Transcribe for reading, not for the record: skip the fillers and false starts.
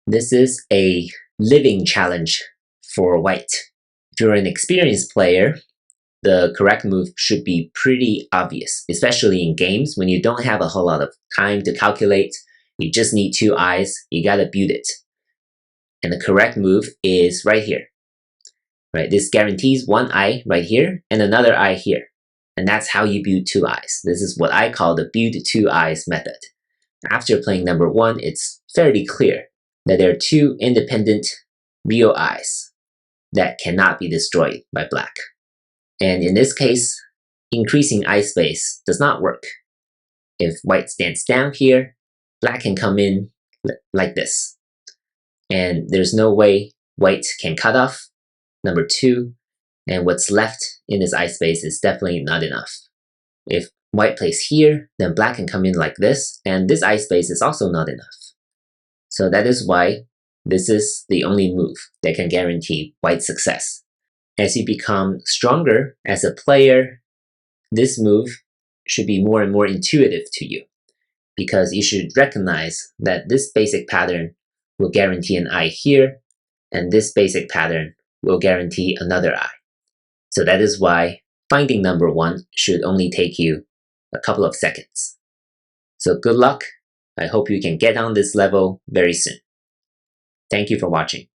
This is a living challenge for white. If you're an experienced player, the correct move should be pretty obvious, especially in games when you don't have a whole lot of time to calculate. You just need 2 eyes, you gotta build it. And the correct move is right here. Right, this guarantees 1 eye right here and another eye here. And that's how you build 2 eyes. This is what I call the build 2 eyes method. After playing number 1, it's fairly clear that there are 2 independent real eyes that cannot be destroyed by black. And in this case, increasing eye space does not work. If white stands down here, black can come in like this. And there's no way white can cut off number 2, and what's left in this eye space is definitely not enough. If white plays here, then black can come in like this, and this eye space is also not enough. So that is why this is the only move that can guarantee white's success. As you become stronger as a player, this move should be more and more intuitive to you, because you should recognize that this basic pattern will guarantee an eye here, and this basic pattern will guarantee another eye. So that is why finding number 1 should only take you a couple of seconds. So good luck. I hope you can get on this level very soon. Thank you for watching.